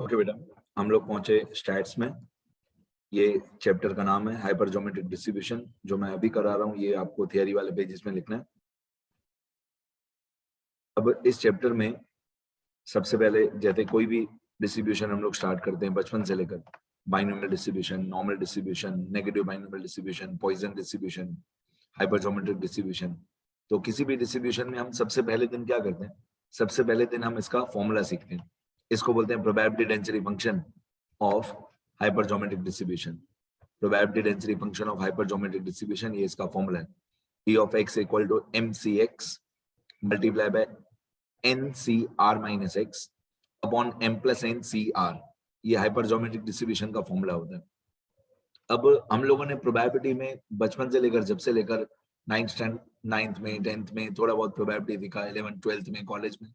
Okay बेटा, हम लोग पहुंचे स्टैट्स में। ये चैप्टर का नाम है हाइपर ज्योमेट्रिक डिस्ट्रीब्यूशन। जो मैं अभी करा रहा हूँ ये आपको थियरी वाले पेजेस में लिखना है। अब इस चैप्टर में सबसे पहले जैसे कोई भी डिस्ट्रीब्यूशन हम लोग स्टार्ट करते हैं बचपन से लेकर, binomial distribution, normal distribution, negative binomial distribution, Poisson distribution, hyper geometric distribution. तो किसी भी डिस्ट्रीब्यूशन में हम सबसे पहले दिन क्या करते हैं? सबसे पहले दिन हम इसका फॉर्मूला सीखते हैं। इसको बोलते हैं probability density function of hyper geometric distribution. Probability density function of hyper geometric distribution, ये इसका फॉर्मूला है। E of x equal to mcx multiply by ncr minus x upon m plus ncr। ये hyper geometric distribution का formula होता है। अब हम लोगों ने प्रोबेबिलिटी में बचपन से लेकर जब से लेकर नाइन्थ में, 10th में थोड़ा बहुत प्रोबेबिलिटी दिखा, 11th 12th में, कॉलेज में।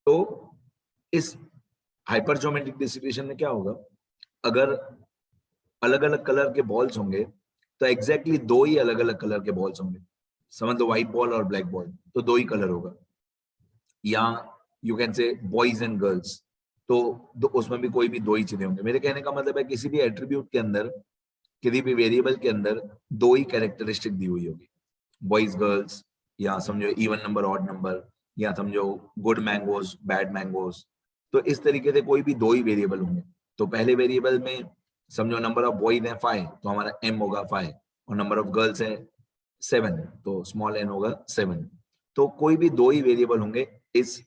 तो इस हाइपर ज्योमेट्रिक डिस्ट्रीब्यूशन में क्या होगा, अगर अलग अलग कलर के बॉल्स होंगे तो एग्जैक्टली दो ही अलग अलग कलर के बॉल्स होंगे। समझ लो व्हाइट बॉल और ब्लैक बॉल, तो दो ही कलर होगा। या यू कैन से बॉयज एंड गर्ल्स, तो उसमें भी कोई भी दो ही चीजें होंगे। मेरे कहने का मतलब है किसी भी एट्रीब्यूट के अंदर, किसी भी वेरिएबल के अंदर दो ही कैरेक्टरिस्टिक दी हुई होगी, बॉयज गर्ल्स, या समझो इवन नंबर ऑड नंबर, या समझो गुड मैंगोज बैड मैंगोज। तो इस तरीके से कोई भी दो ही वेरिएबल होंगे। तो पहले वेरिएबल में समझो नंबर ऑफ बॉयज है 5, तो हमारा m होगा 5, और नंबर ऑफ गर्ल्स है 7, तो स्मॉल n होगा 7। तो कोई भी दो ही वेरिएबल होंगे इस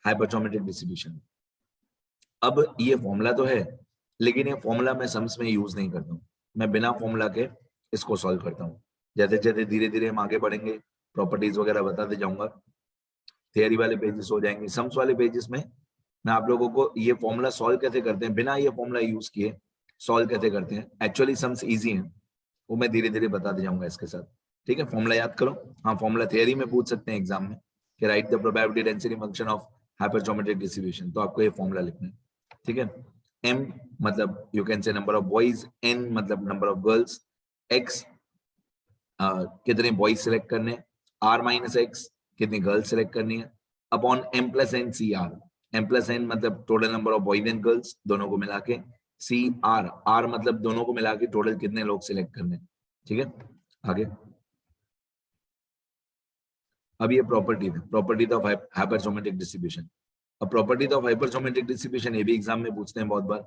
हाइपरज्योमेट्रिक डिस्ट्रीब्यूशन। अब ये फॉर्मूला तो है, लेकिन ये फॉर्मूला मैं सम्स में यूज नहीं करता हूँ। मैं बिना फॉर्मूला के इसको सॉल्व करता हूँ। जैसे जैसे धीरे धीरे हम आगे बढ़ेंगे, प्रॉपर्टीज वगैरह बताते जाऊंगा, थियरी वाले पेजेस हो जाएंगे। सम्स वाले पेजेस में मैं आप लोगों को ये फॉर्मूला सॉल्व कैसे करते हैं, बिना ये फॉर्मूला यूज किए सॉल्व कैसे करते हैं। एक्चुअली सम्स इजी हैं, वो मैं धीरे धीरे बताते जाऊंगा इसके साथ। ठीक है, फॉर्मूला याद करो। हाँ, फॉर्मूला थियरी में पूछ सकते हैं एग्जाम में कि right the probability density function of hypergeometric distribution, तो आपको ये फॉर्मूला लिखना है। ठीक है, m मतलब you can say number of boys, n मतलब नंबर ऑफ गर्ल्स, x कितने बॉयज सिलेक्ट करने, r माइनस एक्स कितनी गर्ल्स सिलेक्ट करनी है, upon m plus N C R. m plus N मतलब total number of boys and girls दोनों को मिला के, सी आर, आर मतलब दोनों को मिला के टोटल कितने लोग सिलेक्ट करने। ठीक है, आगे। अब ये प्रॉपर्टी ऑफ हाइपरज्योमेट्रिक डिस्ट्रीब्यूशन। अब प्रॉपर्टी ऑफ हाइपरज्योमेट्रिक डिस्ट्रीब्यूशन ये भी एग्जाम में पूछते हैं बहुत बार।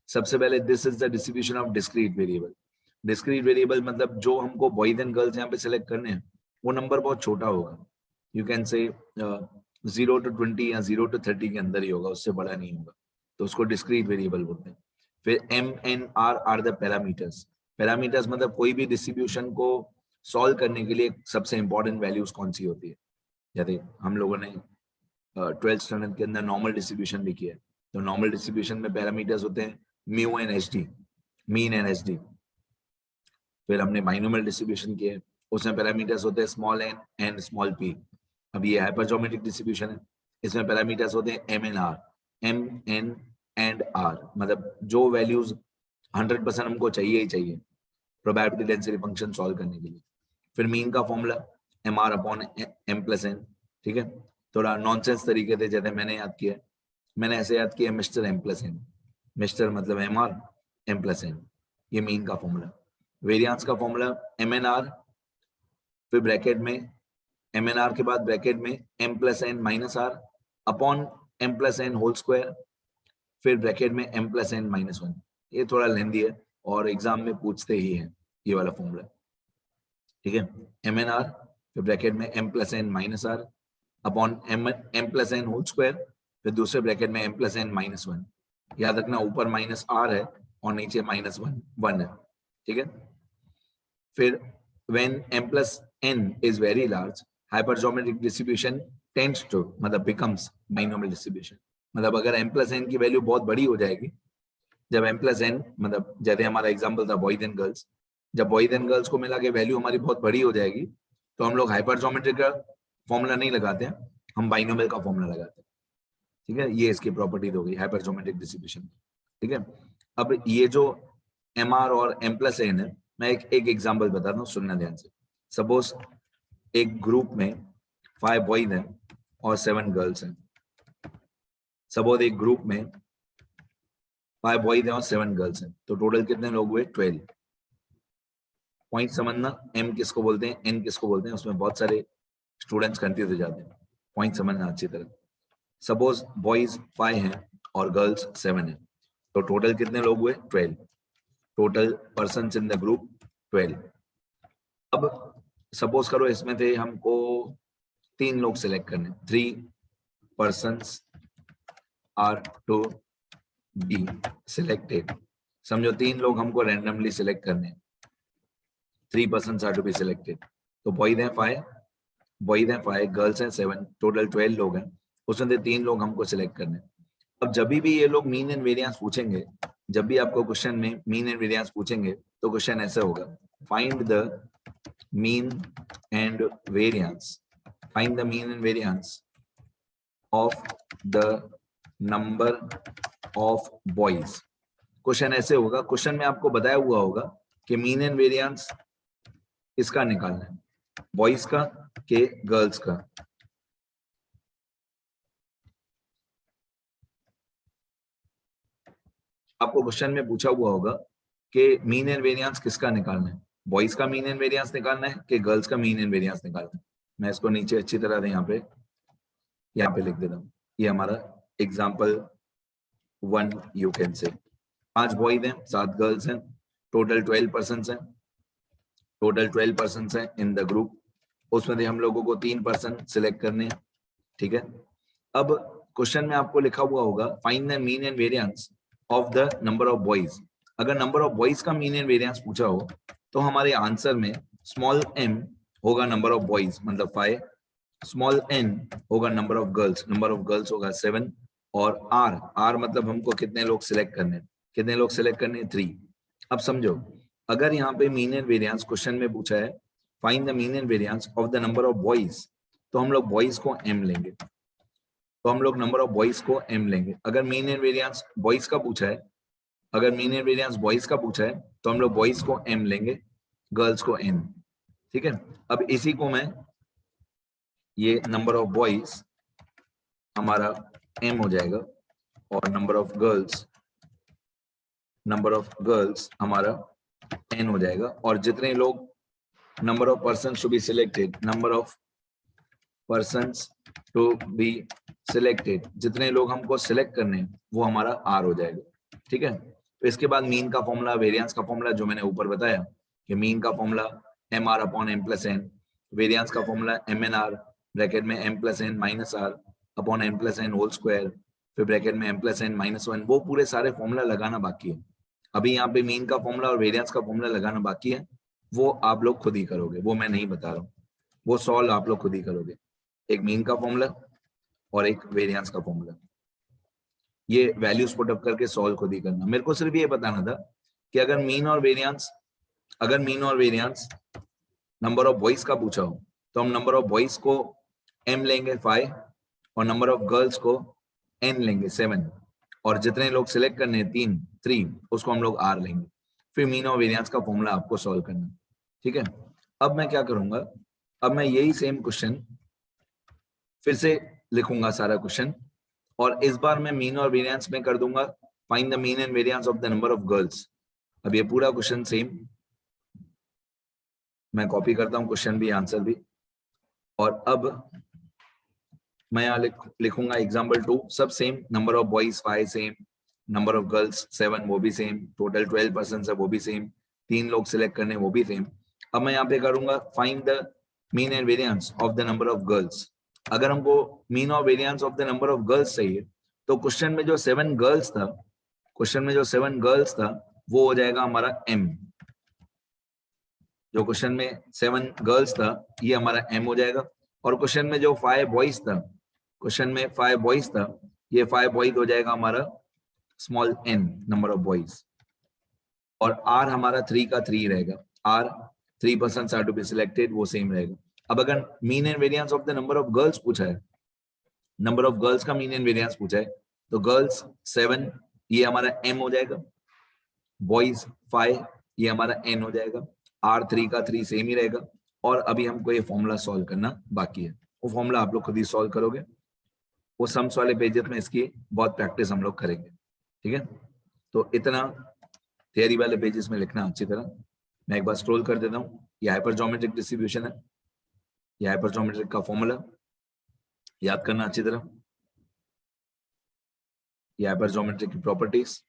सबसे पहले this is the distribution of discrete variable. Discrete variable मतलब जो हमको बॉयज एंड गर्ल्स यहाँ पे सिलेक्ट करने हैं वो नंबर बहुत छोटा होगा। यू कैन से 0 to 20 या 0 to 30 के अंदर ही होगा, उससे बड़ा नहीं होगा, तो उसको डिस्क्रीट वेरिएबल बोलते हैं। फिर m n r are the parameters. Parameters मतलब कोई भी डिस्ट्रीब्यूशन को सॉल्व करने के लिए सबसे इंपॉर्टेंट वैल्यूज कौन सी होती है। जैसे हम लोगों ने 12th स्टैंडर्ड के अंदर नॉर्मल डिस्ट्रीब्यूशन भी किया है, तो नॉर्मल डिस्ट्रीब्यूशन में पैरामीटर्स होते हैं mu and H D, mean and H D. फिर हमने बाइनोमियल डिस्ट्रीब्यूशन किया है, उसमें पैरामीटर्स होते हैं small n and small p. अब ये हाइपरज्योमेट्रिक डिस्ट्रीब्यूशन है, इसमें पैरामीटर्स होते हैं M N R, M N and R, मतलब जो वैल्यूज 100% हमको चाहिए ही चाहिए प्रोबेबिलिटी डेंसिटी फंक्शन सॉल्व करने के लिए। फिर मीन का formula M R upon M plus N. ठीक है, थोड़ा नॉनसेंस तरीके से जैसे मैंने याद किया, मैंने ऐसे याद किया mister M plus N. Mister मतलब M R, M plus N, ये मीन का फॉर्मूला। वेरिएंस का फॉर्मूला एम एन आर, फिर ब्रैकेट में एम एन आर के बाद ब्रैकेट में M plus N minus R upon M plus N whole square, फिर ब्रैकेट में एम प्लस एन माइनस 1। ये थोड़ा लेंदी है और एग्जाम में पूछते ही है ये वाला फॉर्मूला। ठीक है, एम एन आर, फिर ब्रैकेट में M plus N minus R upon M plus N whole square, फिर दूसरे ब्रैकेट में एम प्लस एन माइनस 1। याद रखना ऊपर माइनस आर है और नीचे माइनस 1 है। ठीक है, फिर when m plus n is very large, hypergeometric distribution tends to मतलब becomes binomial distribution। मतलब अगर m plus n की वैल्यू बहुत बड़ी हो जाएगी, जब m plus n मतलब जैसे हमारा एग्जांपल था बॉयज एंड गर्ल्स, जब बॉयज एंड गर्ल्स को मिला के वैल्यू हमारी बहुत बड़ी हो जाएगी तो हम लोग हाइपरजोमेट्रिक का फॉर्मूला नहीं लगाते हैं, हम बाइनोमियल का फॉर्मूला लगाते हैं। ठीक है, ये इसकी प्रॉपर्टी हो गई हाइपरजोमेट्रिक डिस्ट्रीब्यूशन। ठीक है, अब ये जो एम आर और एम प्लस एन है, मैं एक एग्जांपल बताता हूँ, सुनना ध्यान से। सपोज एक ग्रुप में 5 बॉयज हैं और 7 गर्ल्स हैं। सपोज एक ग्रुप में 5 बॉयज हैं और 7 गर्ल्स हैं, तो टोटल कितने लोग हुए? 12। पॉइंट समझना, एम किसको बोलते हैं, एन किसको बोलते हैं, उसमें बहुत सारे स्टूडेंट्स कंफ्यूज हो जाते हैं। पॉइंट समझना अच्छी तरह। सपोज बॉयज 5 हैं और गर्ल्स 7 हैं, तो टोटल कितने लोग हुए? 12। Total persons in the group 12। अब सपोज करो इसमें थे हमको 3 लोग सिलेक्ट करने, 3 persons are to be selected। समझो 3 लोग हमको रैंडमली सिलेक्ट करने, 3 persons are to be selected। तो बॉयज हैं 5, गर्ल्स हैं 7, टोटल 12 लोग हैं, उसमें से 3 लोग हमको सिलेक्ट करने। अब जब भी ये लोग मीन एंड वेरिएंस पूछेंगे, जब भी आपको क्वेश्चन में मीन एंड वेरिएंस पूछेंगे, तो क्वेश्चन ऐसा होगा, find the mean and variance, find the mean and variance of the number of boys। Question ऐसे होगा, क्वेश्चन में आपको बताया हुआ होगा कि मीन एंड वेरिएंस इसका निकालना है, बॉयज का के गर्ल्स का। आपको क्वेश्चन में पूछा हुआ होगा कि मीन एंड वेरिएंस किसका निकालना है, बॉयज का मीन एंड वेरिएंस निकालना है कि गर्ल्स का मीन एंड वेरिएंस निकालना है। मैं इसको नीचे अच्छी तरह से यहाँ पे लिख देता हूँ। ये हमारा एग्जाम्पल 1 यू कैन से, 5 बॉयज हैं 7 गर्ल्स हैं, टोटल 12 पर्सन्स हैं, टोटल 12 पर्सन्स हैं इन द ग्रुप। उसमें से हम लोगों को 3 पर्सन सिलेक्ट करने हैं, ठीक है। अब क्वेश्चन में आपको लिखा हुआ होगा find the mean and variance of the number of boys. अगर नंबर ऑफ बॉयज का मीन एंड वेरिएंस पूछा हो तो हमारे आंसर में स्मॉल m होगा नंबर ऑफ बॉयज मतलब 5, स्मॉल n होगा नंबर ऑफ गर्ल्स होगा 7, और r मतलब हमको कितने लोग सिलेक्ट करने, 3। अब समझो, अगर यहाँ पे मीन एंड वेरिएंस क्वेश्चन में पूछा है find the mean and variance of the number of boys, तो हम लोग बॉयज को m लेंगे, तो हम लोग नंबर ऑफ बॉयज को m लेंगे। अगर मीन एंड वेरिएंस बॉयज का पूछा है, तो हम लोग बॉयज को m लेंगे, गर्ल्स को n, ठीक है। अब इसी को मैं, ये नंबर ऑफ बॉयज हमारा m हो जाएगा और नंबर ऑफ गर्ल्स हमारा n हो जाएगा, और जितने लोग number of persons to be selected, जितने लोग हमको सिलेक्ट करने हैं वो हमारा r हो जाएगा, ठीक है। तो इसके बाद मीन का फॉर्मूला, वेरिएंस का फॉर्मूला जो मैंने ऊपर बताया कि मीन का formula mr upon m plus n, variance का फॉर्मूला mnr ब्रैकेट में m plus n minus r upon m plus n whole square, फिर ब्रैकेट में m प्लस n माइनस 1। वो पूरे सारे फॉर्मूला लगाना बाकी है, अभी यहाँ पे मीन का फॉर्मूला और वेरिएंस का फॉर्मूला लगाना बाकी है, वो आप लोग खुद ही करोगे, वो मैं नहीं बता रहा हूँ, वो सॉल्व आप लोग खुद ही करोगे। एक मीन का फॉर्मूला और एक वेरिएंस का फॉर्मूला, ये वैल्यूज पुट अप करके सॉल्व खुद ही करना। मेरे को सिर्फ ये बताना था कि अगर मीन और वेरिएंस नंबर ऑफ बॉयज का पूछा हो तो हम नंबर ऑफ बॉयज को m लेंगे 5 और नंबर ऑफ गर्ल्स को n लेंगे 7, और जितने लोग सिलेक्ट करने हैं 3 उसको हम लोग r लेंगे। फिर मीन और वेरिएंस का फॉर्मूला आपको सॉल्व करना, ठीक है। अब मैं क्या करूंगा, अब मैं यही सेम क्वेश्चन फिर से लिखूंगा सारा क्वेश्चन, और इस बार मैं मीन और वेरिएंस में कर दूंगा find the mean and variance of the number of girls. अब ये पूरा क्वेश्चन सेम मैं कॉपी करता हूं, क्वेश्चन भी आंसर भी, और अब मैं यहाँ लिखूंगा एग्जाम्पल 2, सब same, number of boys 5 same, number of girls 7 वो भी सेम, टोटल 12 पर्सन है वो भी सेम, 3 लोग सिलेक्ट करने वो भी सेम। अब मैं यहाँ पे करूंगा find the mean and variance of the number of girls. अगर हमको मीन और variance of the number of girls चाहिए तो क्वेश्चन में जो 7 गर्ल्स था वो हो जाएगा हमारा m, जो क्वेश्चन में 7 गर्ल्स था ये हमारा m हो जाएगा, और क्वेश्चन में जो 5 बॉयज था, ये 5 बॉयज हो जाएगा हमारा small n number of boys, और r हमारा 3 का 3 रहेगा, r 3 persons are to be selected, वो सेम रहेगा। अब अगर mean and variance of the number of girls पूछा है, नंबर ऑफ गर्ल्स का मीन एंड वेरिएंस पूछा है, तो गर्ल्स 7 ये हमारा m हो जाएगा, बॉयज 5 ये हमारा n हो जाएगा, r 3 का 3 सेम ही रहेगा, और अभी हमको ये फॉर्मूला सॉल्व करना बाकी है, वो फॉर्मूला आप लोग खुद ही सॉल्व करोगे। वो सम्स वाले पेजेस में इसकी बहुत प्रैक्टिस हम लोग करेंगे, ठीक है। तो इतना थियरी वाले पेजेस में लिखना अच्छी तरह। मैं एक बार स्क्रॉल कर देता हूँ। ये हाइपर ज्योमेट्रिक डिस्ट्रीब्यूशन है, ये हाइपर ज्योमेट्रिक का फॉर्मूला याद करना अच्छी तरह। ये हाइपर ज्योमेट्रिक की प्रॉपर्टीज,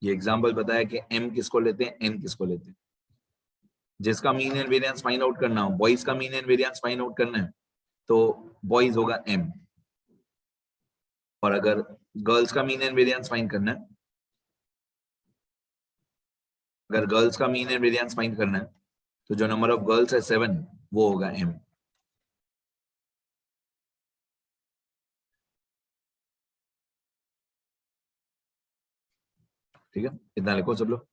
ये एग्जांपल बताया कि m किसको लेते हैं, n किसको लेते हैं। जिसका mean and variance find out करना हो, बॉयज का mean and variance find out करना है तो बॉयज होगा m, और अगर गर्ल्स का मीन एंड वेरिएंस फाइंड करना है, अगर गर्ल्स का मीन एंड वेरिएंस फाइंड करना है तो जो नंबर ऑफ गर्ल्स है 7, वो होगा m। ठीक है, इतना लिखो सब लोग।